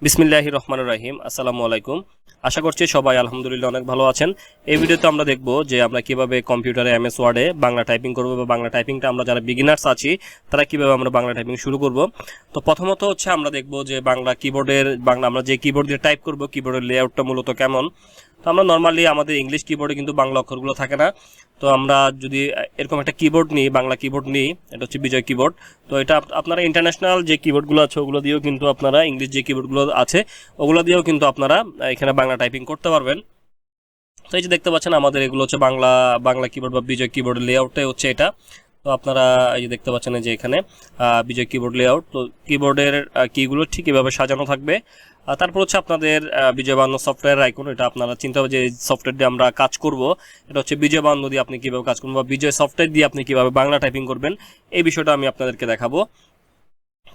বিসমিল্লাহির রহমানির রহিম। আসসালামু আলাইকুম। আশা করছি সবাই আলহামদুলিল্লাহ অনেক ভালো আছেন। এই ভিডিওতে আমরা দেখব যে আমরা কিভাবে কম্পিউটারে এমএস ওয়ার্ডে বাংলা টাইপিং করব বা বাংলা টাইপিংটা আমরা যারা বিগিনার্স আছি তারা কিভাবে আমরা বাংলা টাইপিং শুরু করব। তো প্রথমত হচ্ছে আমরা দেখব যে বাংলা কিবোর্ডের আমরা যে কিবোর্ড দিয়ে টাইপ করব কিবোর্ডের লেআউটটা মূলত কেমন। তো আমরা নর্মালি আমাদের ইংলিশ কিবোর্ডে কিন্তু বাংলা অক্ষরগুলো থাকে না। তো আমরা যদি এরকম একটা কিবোর্ড নিই, বাংলা কিবোর্ড নিই, এটা হচ্ছে বিজয় কিবোর্ড। তো এটা আপনারা ইন্টারন্যাশনাল যে কিবোর্ডগুলো আছে ওগুলো দিয়েও কিন্তু আপনারা ইংলিশ যে কিবোর্ডগুলো আছে ওগুলো দিয়েও কিন্তু আপনারা এখানে বাংলা টাইপিং করতে পারবেন। তো এই যে দেখতে পাচ্ছেন আমাদের এগুলো হচ্ছে বাংলা কিবোর্ড বা বিজয় কিবোর্ডের লেআউটটাই হচ্ছে এটা। তো আপনারা এই যে দেখতে পাচ্ছেন যে এখানে বিজয় কিবোর্ড লেআউট। তো কিবোর্ডের কিগুলো ঠিক এভাবে সাজানো থাকবে। তারপর হচ্ছে আপনাদের বিজয় বায়ান্ন সফটওয়্যার আইকন। এটা আপনারা চিন্তা হবে যে সফটওয়্যার দিয়ে আমরা কাজ করব, এটা হচ্ছে বিজয় বায়ান্ন দিয়ে আপনি কীভাবে কাজ করবেন বা বিজয় সফটওয়্যার দিয়ে আপনি কীভাবে বাংলা টাইপিং করবেন এই বিষয়টা আমি আপনাদেরকে দেখাবো।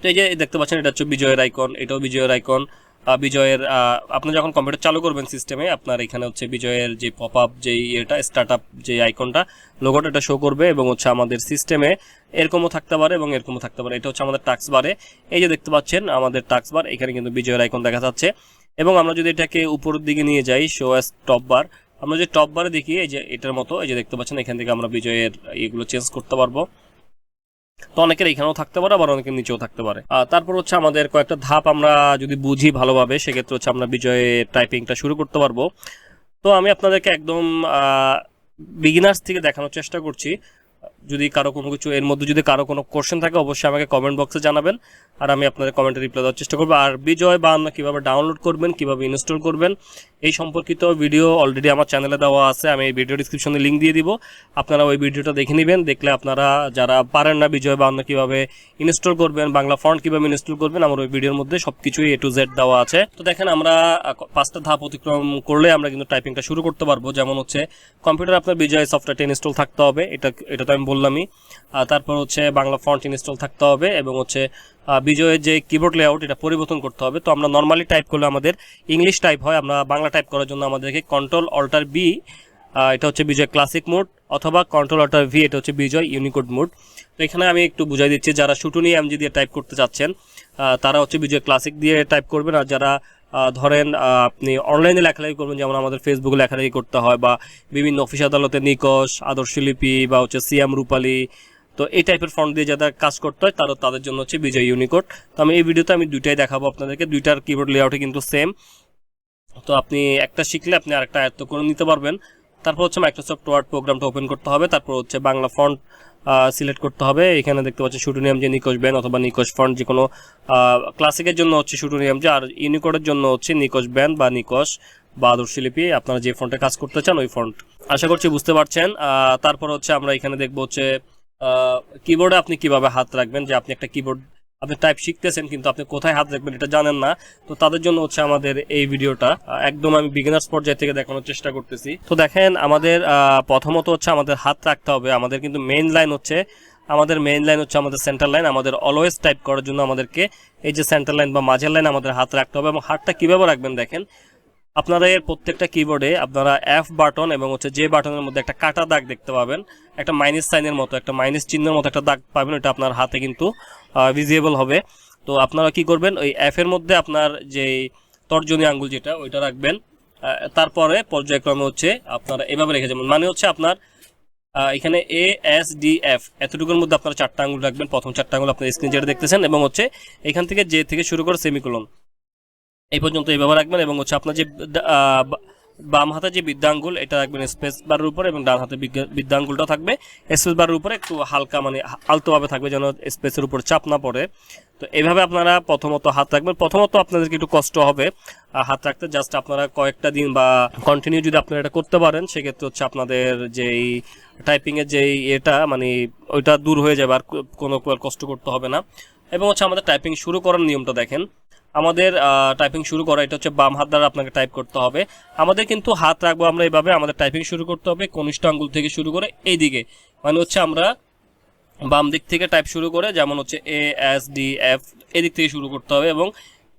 তো এই যে দেখতে পাচ্ছেন এটা হচ্ছে বিজয়ের আইকন, এটাও বিজয়ের আইকন। বিজয়ের আপনি যখন কম্পিউটার চালু করবেন সিস্টেমে আপনার এখানে হচ্ছে বিজয়ের যে পপ আপ যে এটা স্টার্ট আপ যে আইকনটা লোগোটা এটা শো করবে এবং হচ্ছে আমাদের সিস্টেমে এরকমও থাকতে পারে এবং এরকমও থাকতে পারে। এটা হচ্ছে আমাদের টাস্ক বারে, এই যে দেখতে পাচ্ছেন আমাদের টাস্ক বার, এখানে কিন্তু বিজয়ের আইকন দেখা যাচ্ছে। এবং আমরা যদি এটাকে উপরের দিকে নিয়ে যাই শো অ্যাজ টপ বার, আমরা যদি টপ বারে দেখি এই যে এটার মতো এই যে দেখতে পাচ্ছেন এখান থেকে আমরা বিজয়ের এগুলো চেঞ্জ করতে পারবো। তো অনেকের এখানেও থাকতে পারে আবার অনেকের নিচেও থাকতে পারে। তারপর হচ্ছে আমাদের কয়েকটা ধাপ আমরা যদি বুঝি ভালোভাবে সেক্ষেত্রে হচ্ছে আমরা বিজয় টাইপিংটা শুরু করতে পারবো। তো আমি আপনাদেরকে একদম বিগিনার্স থেকে দেখানোর চেষ্টা করছি। যদি কারো কোনো কিছু এর মধ্যে যদি কারো কোনো কোশ্চেন থাকে অবশ্যই আমাকে কমেন্ট বক্সে জানাবেন আর আমি আপনাদের কমেন্টে রিপ্লাই দেওয়ার চেষ্টা করবো। আর বিজয় বায়ান্ন কীভাবে ডাউনলোড করবেন, কীভাবে ইনস্টল করবেন এই সম্পর্কিত ভিডিও অলরেডি আমার চ্যানেলে দেওয়া আছে, আমি এই ভিডিও ডিসক্রিপশনে লিঙ্ক দিয়ে দিব, আপনারা ওই ভিডিওটা দেখে নেবেন। দেখলে আপনারা যারা পারেন না বিজয় বায়ান্ন কীভাবে ইনস্টল করবেন, বাংলা ফন্ট কীভাবে ইনস্টল করবেন আমার ওই ভিডিওর মধ্যে সব কিছুই A to Z দেওয়া আছে। তো দেখেন আমরা 5টা ধাপ অতিক্রম করলে আমরা কিন্তু টাইপিংটা শুরু করতে পারবো। যেমন হচ্ছে কম্পিউটার আপনার বিজয় সফটওয়্যারটা ইনস্টল থাকতে হবে, এটা তো আমি বললামই। তারপর হচ্ছে বাংলা ফন্ট ইনস্টল থাকতে হবে এবং হচ্ছে বিজয়ের যে কিবোর্ড লেআউট এটা পরিবর্তন করতে হবে। তো আমরা নর্মালি টাইপ করলে আমাদের ইংলিশ টাইপ হয়, আমরা বাংলা টাইপ করার জন্য আমাদেরকে Ctrl-Alt-V এটা হচ্ছে বিজয় ক্লাসিক মোড অথবা Ctrl-Alt-V এটা হচ্ছে বিজয় ইউনিকোড মোড। তো এখানে আমি একটু বুঝাই দিচ্ছি, যারা শুটুনি এমজি দিয়ে টাইপ করতে চাচ্ছেন তারা হচ্ছে বিজয় ক্লাসিক দিয়ে টাইপ করবেন। আর যারা ধরেন আপনি অনলাইনে লেখালেখি করবেন, যেমন আমাদের ফেসবুকে লেখালেখি করতে হয় বা বিভিন্ন অফিস আদালতে নিকশ, আদর্শলিপি বা হচ্ছে সিএম রূপালী, তো এই টাইপের ফন্ট দিয়ে যাদের কাজ করতে হয় তাদের জন্য হচ্ছে বিজয় ইউনিকোড। তো আমি এই ভিডিওতে আমি দুইটাই দেখাবো আপনাদেরকে, দুইটার কিবোর্ড লেআউটে কিন্তু সেম। তো আপনি একটা শিখলে আপনি আরেকটা আয়ত্ত করে নিতে পারবেন। তারপর হচ্ছে মাইক্রোসফট ওয়ার্ড প্রোগ্রামটা ওপেন করতে হবে, তারপর হচ্ছে বাংলা ফন্ট সিলেক্ট করতে হবে। এখানে দেখতে পাচ্ছি শুটুনিয়াম যে নিকশ ব্যান অথবা নিকশ ফন্ট, যে কোনো ক্লাসিকের জন্য হচ্ছে শুটুনিয়াম যে, আর ইউনিকোডের জন্য হচ্ছে নিকশ ব্যান বা নিকশ বা আদর্শলিপি, আপনারা যে ফন্টে কাজ করতে চান ওই ফন্ট। আশা করছি বুঝতে পারছেন। তারপর হচ্ছে আমরা এখানে দেখবো হচ্ছে কিবোর্ডে আপনি কিভাবে হাত রাখবেন, যে আপনি একটা কিবোর্ড আপনি টাইপ শিখতেছেন কিন্তু আপনি কোথায় হাত রাখবেন এটা জানেন না। তো তাদের জন্য হচ্ছে আমাদের এই ভিডিওটা একদম আমি বিগিনার্স পর্যায় থেকে দেখানোর চেষ্টা করতেছি। তো দেখেন আমাদের প্রথমত হচ্ছে আমাদের হাত রাখতে হবে, আমাদের কিন্তু মেইন লাইন হচ্ছে আমাদের সেন্টার লাইন। আমাদের অলওয়েজ টাইপ করার জন্য আমাদেরকে এই যে সেন্টার লাইন বা মাঝের লাইন আমাদের হাত রাখতে হবে। এবং হাতটা কিভাবে রাখবেন দেখেন, আপনাদের প্রত্যেকটা কিবোর্ডে আপনারা F বাটন এবং হচ্ছে যে বাটনের মধ্যে একটা কাটা দাগ দেখতে পাবেন, একটা মাইনাস সাইনের মতো, একটা মাইনাস চিহ্নের মতো একটা দাগ পাবেন, এটা আপনার হাতে কিন্তু ভিজিবল হবে। তো আপনারা কি করবেন, ওই F এর মধ্যে আপনার যে তর্জনী আঙ্গুল যেটা ওইটা রাখবেন। তারপরে পর্যায়ক্রমে হচ্ছে আপনারা এভাবে রেখে যাবেন, মানে হচ্ছে আপনার এখানে ASDF এতটুকুর মধ্যে আপনারা 4টা আঙ্গুল রাখবেন, প্রথম 4টা আঙ্গুল আপনার স্ক্রিন যেটা দেখতেছেন, এবং হচ্ছে এখান থেকে যে থেকে শুরু করে সেমিকোলন এই পর্যন্ত এইভাবে রাখবেন। এবং হচ্ছে আপনার যে বাম হাতে যে বৃদ্ধা আঙ্গুল এটা রাখবেন স্পেস বারের উপরে, এবং ডান হাতে বৃদ্ধা আঙ্গুলটা থাকবে স্পেস বারের উপরে, একটু হালকা মানে আলতোভাবে থাকবে যেন স্পেসের উপর চাপ না পড়ে। তো এইভাবে আপনারা প্রথমত হাত রাখবেন। প্রথমত আপনাদেরকে একটু কষ্ট হবে হাত রাখতে, জাস্ট আপনারা কয়েকটা দিন বা কন্টিনিউ যদি আপনারা এটা করতে পারেন সেক্ষেত্রে হচ্ছে আপনাদের যেই টাইপিংয়ের যেই এটা মানে ওইটা দূর হয়ে যাবে, আর কোনো কষ্ট করতে হবে না। এবং হচ্ছে আমাদের টাইপিং শুরু করার নিয়মটা দেখেন, আমাদের টাইপিং শুরু করা এটা হচ্ছে বাম হাত দ্বারা আপনাকে টাইপ করতে হবে। আমাদের কিন্তু হাত রাখবো আমরা এইভাবে, আমাদের টাইপিং শুরু করতে হবে কনিষ্ঠ আঙ্গুল থেকে শুরু করে এই দিকে, মানে হচ্ছে আমরা বাম দিক থেকে টাইপ শুরু করে, যেমন হচ্ছে ASDF এদিক থেকে শুরু করতে হবে। এবং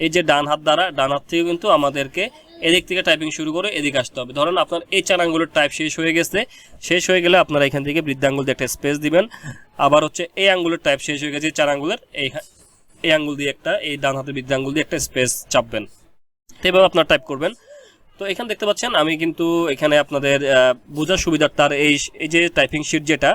এই যে ডান হাত থেকে কিন্তু আমাদেরকে এদিক থেকে টাইপিং শুরু করে এদিকে আসতে হবে। ধরেন আপনার এই 4 আঙ্গুলের টাইপ শেষ হয়ে গেলে আপনারা এখান থেকে বৃদ্ধা আঙ্গুল দিয়ে একটা স্পেস দিবেন। আবার হচ্ছে এই আঙ্গুলের টাইপ শেষ হয়ে গেছে 4 আঙ্গুলের এই আঙ্গুল দিয়ে একটা, এই ডান হাতের বৃদ্ধি আঙ্গুল দিয়ে একটা স্পেস চাপবেন। তো এভাবে আপনার টাইপ করবেন। তো এখানে দেখতে পাচ্ছেন আমি কিন্তু এখানে আপনাদের বোঝার সুবিধার্থে এই যে টাইপিং শিট যেটা,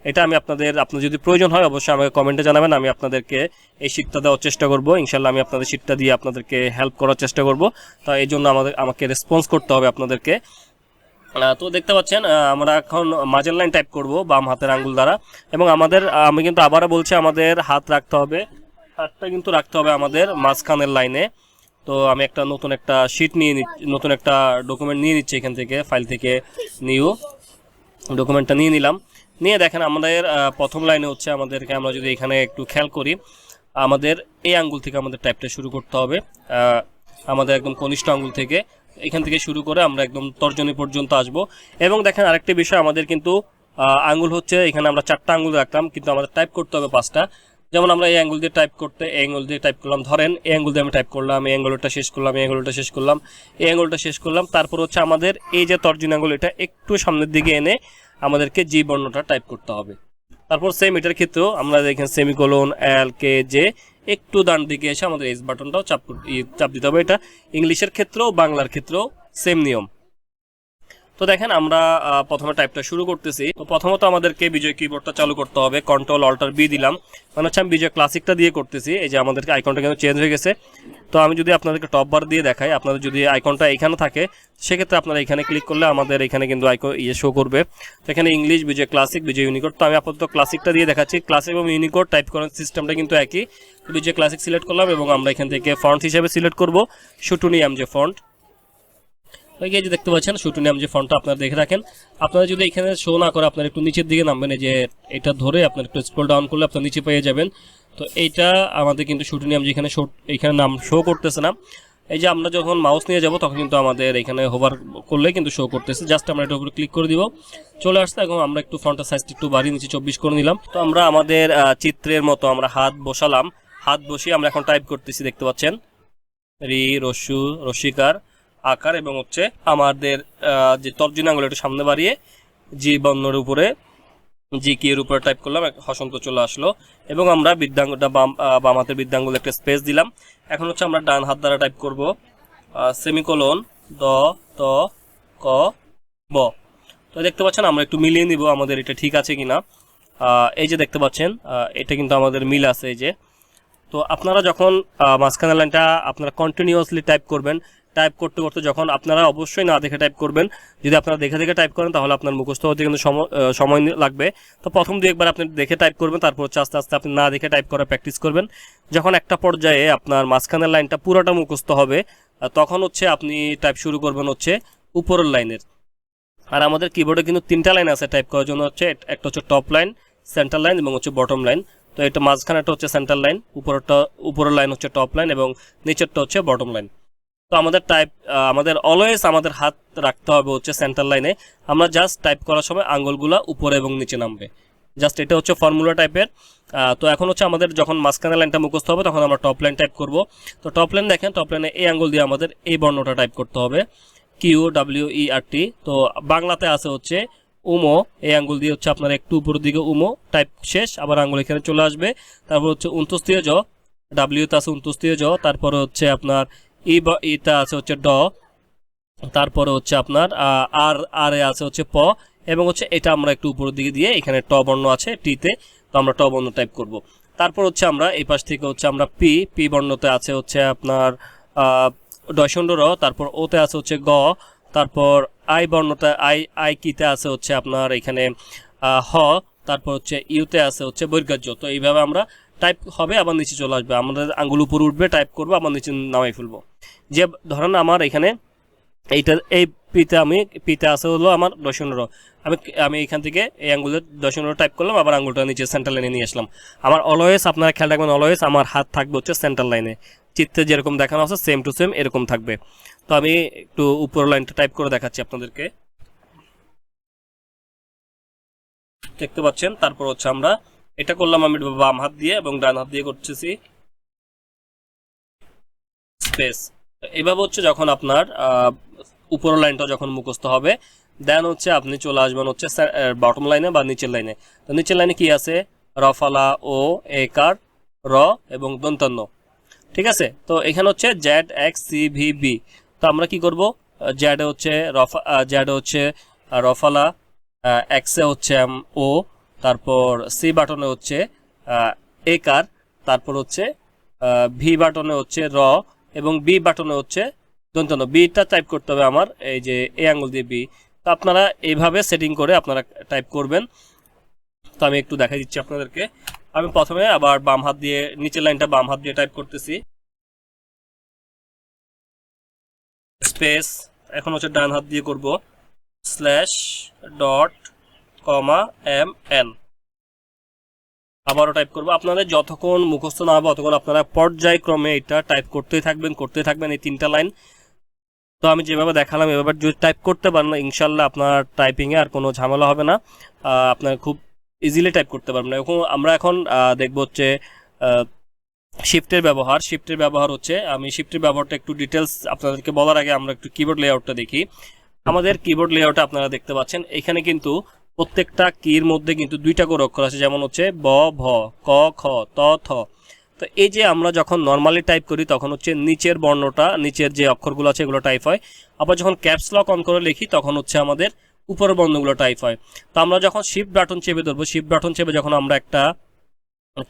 এটা আমি আপনাদের যদি প্রয়োজন হয় অবশ্যই আমাকে কমেন্টে জানাবেন, আমি আপনাদেরকে এই শিটটা দেওয়ার চেষ্টা করব। ইনশাল্লাহ আমি আপনাদের শিটটা দিয়ে আপনাদেরকে হেল্প করার চেষ্টা করব। তো এই জন্য আমাকে রেসপন্স করতে হবে আপনাদেরকে। তো দেখতে পাচ্ছেন আমরা এখন মাঝের লাইন টাইপ করব বাম হাতের আঙ্গুল দ্বারা, এবং আমি কিন্তু আবারও বলছি আমাদের হাতটা কিন্তু রাখতে হবে আমাদের মাঝখানের লাইনে। তো আমি একটা নতুন একটা শিট নতুন একটা ডকুমেন্ট নিয়ে নিচ্ছি এখান থেকে, ফাইল থেকে নিউ ডকুমেন্টটা নিয়ে নিলাম। নিয়ে দেখেন আমাদের প্রথম লাইনে হচ্ছে আমাদেরকে, আমরা যদি এখানে একটু খেয়াল করি, আমাদের এই আঙ্গুল থেকে আমাদের টাইপটা শুরু করতে হবে, আমাদের একদম কনিষ্ঠ আঙ্গুল থেকে, এখান থেকে শুরু করে আমরা একদম তর্জনী পর্যন্ত আসব। এবং দেখেন আরেকটি বিষয়, আমাদের কিন্তু আঙ্গুল হচ্ছে এখানে আমরা 4টা আঙ্গুল রাখলাম, কিন্তু আমাদের টাইপ করতে হবে 5টা। যেমন আমরা এই অ্যাঙ্গুল দিয়ে টাইপ করতে এই অ্যাঙ্গুল দিয়ে টাইপ করলাম, ধরেন এই অ্যাঙ্গুল দিয়ে আমি টাইপ করলাম, এই অ্যাঙ্গুলটা শেষ করলাম, এই অ্যাঙ্গুলটা শেষ করলাম, এই অ্যাঙ্গুলটা শেষ করলাম। তারপর হচ্ছে আমাদের এই যে তর্জনী আঙ্গুল, এটা একটু সামনের দিকে এনে আমাদেরকে জি বর্ণটা টাইপ করতে হবে। তারপর সেম এটার ক্ষেত্রেও আমরা এখানে সেমিকোলন এল কে জে একটু ডান দিকে এসে আমাদের এস বাটনটাও চাপ দিতে হবে। এটা ইংলিশের ক্ষেত্রেও বাংলার ক্ষেত্রেও সেম নিয়ম। তো দেখেন আমরা প্রথমে টাইপটা শুরু করতেছি। তো প্রথমত আমাদেরকে বিজয় কিবোর্ডটা চালু করতে হবে, কন্ট্রোল অল্টার বি দিলাম, মানে হচ্ছে আমি বিজয় ক্লাসিকটা দিয়ে করতেছি। এই যে আমাদেরকে আইকনটা কিন্তু চেঞ্জ হয়ে গেছে। তো আমি যদি আপনাদেরকে টপ বার দিয়ে দেখাই, আপনাদের যদি আইকনটা এখানে থাকে সেক্ষেত্রে আপনারা এখানে ক্লিক করলে আমাদের এখানে কিন্তু আইকন শো করবে। তো এখানে ইংলিশ, বিজয় ক্লাসিক, বিজয় ইউনিকোড। তো আমি আপাতত ক্লাসিকটা দিয়ে দেখাচ্ছি। ক্লাসিক এবং ইউনিকোড টাইপ করার সিস্টেমটা কিন্তু একই। বিজয় ক্লাসিক সিলেক্ট করলাম এবং আমরা এখান থেকে ফন্ট হিসেবে সিলেক্ট করব শুটুনিয়াম যে ফন্ট। ওই যে দেখতে পাচ্ছেন শুটুনিয়াম যে ফন্টটা আপনারা দেখে রাখেন। আপনারা যদি এখানে শো না করে আপনারা একটু নিচের দিকে নামবেন, এই যে এটা ধরে আপনারা একটু স্ক্রল ডাউন করলে আপনারা নিচে পেয়ে যাবেন। তো এইটা আমাদের কিন্তু শুটুনিয়াম যেখানে এখানে নাম শো করতেছে না। এই যে আমরা যখন মাউস নিয়ে যাব তখন কিন্তু আমাদের এখানে হোভার করলে কিন্তু শো করতেছে। জাস্ট আমরা এটার উপরে ক্লিক করে দিব, চলে আসছে। এবং আমরা একটু ফন্টের সাইজটা একটু বাড়িয়ে নিচে 24 করে নিলাম। তো আমরা আমাদের চিত্রের মতো আমরা হাত বসালাম, হাত বসিয়ে আমরা এখন টাইপ করতেছি। দেখতে পাচ্ছেন রি, রস্যু, রসিকার, আকার, এবং হচ্ছে আমাদের যে তর্জনী আঙ্গুল একটু সামনে বাড়িয়ে জি বর্ণের উপরে জি কি এর উপরে টাইপ করলাম, হসন্ত চলে আসলো। এবং আমরা বৃদ্ধাঙ্গুলটা বাম হাতের বৃদ্ধাঙ্গুল একটা স্পেস দিলাম। এখন হচ্ছে আমরা ডান হাত দ্বারা টাইপ করব সেমিকোলন দ ত ক ব। তো দেখতে পাচ্ছেন আমরা একটু মিলিয়ে নিব আমাদের এটা ঠিক আছে কিনা। এই যে দেখতে পাচ্ছেন এটা কিন্তু আমাদের মিল আছে এই যে। তো আপনারা যখন মাঝখানের লাইনটা আপনারা কন্টিনিউয়াসলি টাইপ করবেন, টাইপ করতে করতে যখন আপনারা অবশ্যই না দেখে টাইপ করবেন। যদি আপনারা দেখে দেখে টাইপ করেন তাহলে আপনার মুখস্থ হতে কিন্তু সময় লাগবে। তো প্রথম একবার আপনি দেখে টাইপ করবেন, তারপর হচ্ছে আস্তে আস্তে আপনি না দেখে টাইপ করা প্র্যাকটিস করবেন। যখন একটা পর্যায়ে আপনার মাঝখানের লাইনটা পুরোটা মুখস্থ হবে তখন হচ্ছে আপনি টাইপ শুরু করবেন হচ্ছে উপরের লাইনের। আর আমাদের কিবোর্ডে কিন্তু 3টা লাইন আছে টাইপ করার জন্য, হচ্ছে একটা হচ্ছে টপ লাইন, সেন্টার লাইন এবং হচ্ছে বটম লাইন। তো এটা মাঝখানেটা হচ্ছে সেন্টার লাইন, উপরের লাইন হচ্ছে টপ লাইন এবং নিচেরটা হচ্ছে বটম লাইন। তো আমাদের অলওয়েজ আমাদের হাত রাখতে হবে হচ্ছে সেন্টার লাইনে। আমরা জাস্ট টাইপ করার সময় আঙ্গুলগুলা উপরে এবং নিচে নামবে, জাস্ট এটা হচ্ছে ফর্মুলা টাইপের। তো এখন হচ্ছে আমাদের যখন মাঝখানে লাইনটা মুখস্থ হবে তখন আমরা টপ লাইন টাইপ করব। তো টপ লাইন দেখেন, টপ লাইনে এই আঙ্গুল দিয়ে আমাদের এই বর্ণটা টাইপ করতে হবে, QWERT। তো বাংলাতে আছে হচ্ছে উমো, এই আঙ্গুল দিয়ে হচ্ছে আপনার একটু উপরের দিকে উমো টাইপ শেষ, আবার আঙ্গুল এখানে চলে আসবে। তারপর হচ্ছে 29 জ, ডাব্লিউতে আছে 29 জ, তারপরে হচ্ছে আপনার ইটা আছে হচ্ছে ড, তারপরে হচ্ছে আপনার আর এ আছে হচ্ছে প, এবং হচ্ছে এটা আমরা একটু উপরের দিকে দিয়ে এখানে ট বর্ণ আছে টিতে, তো আমরা ট বর্ণ টাইপ করব। তারপর হচ্ছে আমরা এই পাশ থেকে হচ্ছে আমরা পি বর্ণতে আছে হচ্ছে আপনার ডয়সন্ড র, তারপর ওতে আছে হচ্ছে গ, তারপর আই বর্ণতে আই কিতে আছে হচ্ছে আপনার এখানে হ, তারপর হচ্ছে ইউতে আছে হচ্ছে বৈর্গাজ্য। তো এইভাবে আমরা টাইপ হবে, আবার নিচে চলে আসবে, আমাদের আঙ্গুল উপরে উঠবে, টাইপ করবো, আবার নিচে নামাই ফেলবো। যে ধরেন আমার এখানে এই পিতে আছে হলো আমার ডয়সন্ড র, আমি এখান থেকে এই আঙ্গুলের ডয়সন্ড র টাইপ করলাম, আবার আঙ্গুলটা নিচে সেন্টার লাইনে নিয়ে আসলাম। আমার অলওয়েজ আপনারা খেয়াল রাখবেন, অলওয়েজ আমার হাত থাকবে হচ্ছে সেন্টার লাইনে, চিত্রে যেরকম দেখানো আছে সেম টু সেম এরকম থাকবে। তো আমি একটু উপর লাইনটা টাইপ করে দেখাচ্ছি আপনাদেরকে, দেখতে পাচ্ছেন। তারপর হচ্ছে আমরা এটা করলাম আমি বাম হাত দিয়ে, এবং ডান হাত দিয়ে করতেছি স্পেস। এইভাবে হচ্ছে যখন আপনার উপর লাইনটা যখন মুখস্থ হবে, দেন হচ্ছে আপনি চলে আসবেন হচ্ছে বটম লাইনে বা নিচের লাইনে। তো নিচের লাইনে কি আছে, রফালা ও একার র এবং দন্তন্য। ঠিক আছে, তো এখানে হচ্ছে ZXCVB। তো আমরা কি করব, জেডে হচ্ছে রফালা, এক্সে হচ্ছে ও, তারপর সি বাটনে হচ্ছে একার, তারপর হচ্ছে ভি বাটনে হচ্ছে র এবং বি বাটনে হচ্ছে দন্তন্য। বিটা টাইপ করতে হবে আমার এই যে এ আঙ্গুল দিয়ে বি। তো আপনারা এইভাবে সেটিং করে আপনারা টাইপ করবেন। তো আমি একটু দেখাই দিচ্ছি আপনাদেরকে। আমি প্রথমে আবার বাম হাত দিয়ে নিচের লাইনটা বাম হাত দিয়ে টাইপ করতেছি, স্পেস। এখন হচ্ছে ডান হাত দিয়ে করব স্ল্যাশ ডট কমা MN, আবারও টাইপ করবো। আপনাদের যতক্ষণ মুখস্থ না হবে ততক্ষণ আপনারা পর্যায়ক্রমে এটা টাইপ করতেই থাকবেন এই 3টা লাইন। তো আমি যেভাবে দেখালাম এভাবে যদি টাইপ করতে পারেন ইনশাল্লাহ আপনার টাইপিংয়ে আর কোনো ঝামেলা হবে না, আপনার খুব ইজিলি টাইপ করতে পারবেন। আমরা এখন দেখবো হচ্ছে শিফটের ব্যবহার হচ্ছে, আমি শিফটের ব্যবহারটা একটু ডিটেলস আপনাদেরকে বলার আগে আমরা একটু কিবোর্ড লেআউটটা দেখি। আমাদের কিবোর্ড লেআউটে আপনারা দেখতে পাচ্ছেন এখানে কিন্তু প্রত্যেকটা কির মধ্যে কিন্তু 2টা করে অক্ষর আছে, যেমন হচ্ছে ব, ভ, ক, খ, ত, থ। তো এই যে আমরা যখন নর্মালি টাইপ করি তখন হচ্ছে নিচের বর্ণটা, নিচের যে অক্ষরগুলো আছে এগুলো টাইপ হয়। আবার যখন ক্যাপস লক অন করে লিখি তখন হচ্ছে আমাদের উপরের বর্ণগুলো টাইপ হয়। তো আমরা যখন শিফট বাটন চেপে ধরবো, শিফট বাটন চেপে যখন আমরা একটা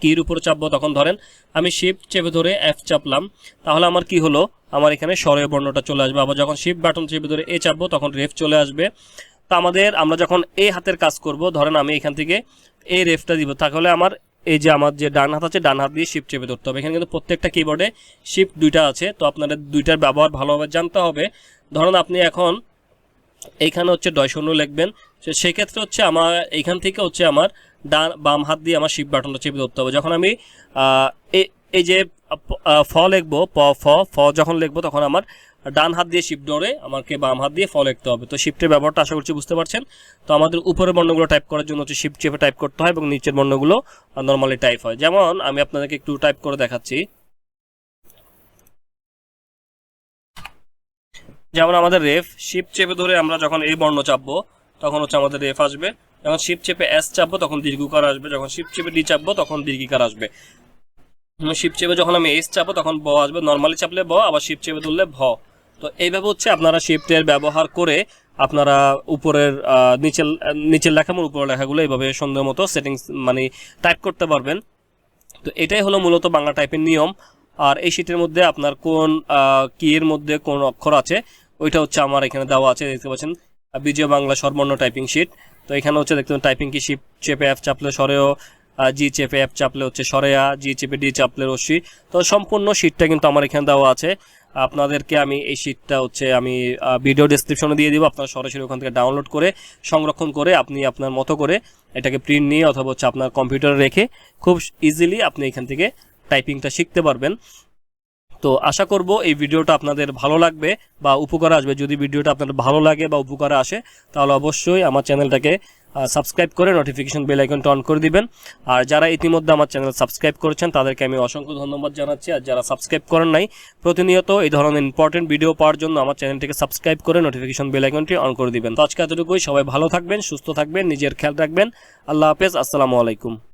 কির উপরে চাপবো, তখন ধরেন আমি শিফট চেপে ধরে F চাপলাম, তাহলে আমার কি হলো, আমার এখানে স্বরের বর্ণটা চলে আসবে। আবার যখন শিফট বাটন চেপে ধরে এ চাপবো তখন রেফ চলে আসবে। তো আমরা যখন এই হাতের কাজ করব, ধরেন আমি এখান থেকে এই রেফটা দিব, তাহলে আমার এই যে আমার যে ডান হাত আছে ডান হাত দিয়ে শিফট চেপে ধরতে হবে। এখানে কিন্তু প্রত্যেকটা কিবোর্ডে শিফট 2টা আছে, তো আপনাদের 2টার ব্যবহার ভালোভাবে জানতে হবে। ধরুন আপনি এখন এইখানে হচ্ছে ডয় শূন্য লিখবেন, সেক্ষেত্রে হচ্ছে আমার এইখান থেকে হচ্ছে আমার বাম হাত দিয়ে আমার শিফট বাটনটা চেপে ধরতে হবে। যখন আমি এই যে ফ লিখবো, ফ যখন লিখবো তখন আমার ডান হাত দিয়ে শিফট ধরে আমাকে বাম হাত দিয়ে ফ লিখতে হবে। তো শিফটের ব্যবহারটা আশা করছি বুঝতে পারছেন। তো আমাদের উপরের বর্ণগুলো টাইপ করার জন্য হচ্ছে শিফট চেপে টাইপ করতে হয় এবং নিচের বর্ণগুলো নর্মালি টাইপ হয়। যেমন আমি আপনাদেরকে একটু টাইপ করে দেখাচ্ছি। যেমন আমাদের রেফ, শিফট চেপে ধরে আমরা যখন এই বর্ণ চাপবো তখন হচ্ছে আমাদের রেফ আসবে। যখন শিফট চেপে এস চাপবো তখন দীর্ঘকার আসবে। যখন শিফট চেপে ডি চাপবো তখন দীর্ঘিকার আসবে। শিফট চেপে যখন আমি এস চাপবো তখন ব আসবে, নর্মালি চাপলে ব, আবার শিফট চেপে ধরলে ভ। তো এইভাবে হচ্ছে আপনারা শিফটের ব্যবহার করে আপনারা উপরের নিচের লেখা এবং উপরের লেখাগুলো এইভাবে সুন্দর মতো সেটিংস মানে টাইপ করতে পারবেন। তো এটাই হলো মূলত বাংলা টাইপের নিয়ম। আর এই শিটের মধ্যে আপনার কোন কির মধ্যে কোন অক্ষর আছে ওইটা হচ্ছে আমার এখানে দেওয়া আছে, দেখতে পাচ্ছেন বিজয় বাংলা স্বরবর্ণ টাইপিং শিট। তো এখানে হচ্ছে দেখতে পাচ্ছেন টাইপিং কি, শিফট চেপে F চাপলে সরেও, জি চেপে F চাপলে হচ্ছে সরেয়া, জি চেপে ডি চাপলে রশ্মি। তো সম্পূর্ণ শিটটা কিন্তু আমার এখানে দেওয়া আছে। আপনাদেরকে আমি এই শিটটা হচ্ছে আমি ভিডিও ডেসক্রিপশনে দিয়ে দিব, আপনারা সরাসরি ওখান থেকে ডাউনলোড করে সংরক্ষণ করে আপনি আপনার মতো করে এটাকে প্রিন্ট নিয়ে অথবা হচ্ছে আপনার কম্পিউটারে রেখে খুব ইজিলি আপনি এখান থেকে টাইপিংটা শিখতে পারবেন। তো আশা করব এই ভিডিওটা আপনাদের ভালো লাগবে বা উপকারে আসবে। যদি ভিডিওটা আপনাদের ভালো লাগে বা উপকারে আসে তাহলে অবশ্যই আমার চ্যানেলটাকে সাবস্ক্রাইব করে নোটিফিকেশন বেল আইকনটা অন করে দিবেন। আর যারা ইতিমধ্যে আমার চ্যানেল সাবস্ক্রাইব করেছেন তাদেরকে আমি অসংখ্য ধন্যবাদ জানাচ্ছি। আর যারা সাবস্ক্রাইব করেন নাই, প্রতিনিয়ত এই ধরনের ইম্পর্টেন্ট ভিডিও পাওয়ার জন্য আমার চ্যানেলটিকে সাবস্ক্রাইব করে নোটিফিকেশন বেল আইকনটি অন করে দিবেন। তো আজকে এতটুকুই, সবাই ভালো থাকবেন, সুস্থ থাকবেন, নিজের খেয়াল রাখবেন। আল্লাহ হাফেজ, আসসালামু আলাইকুম।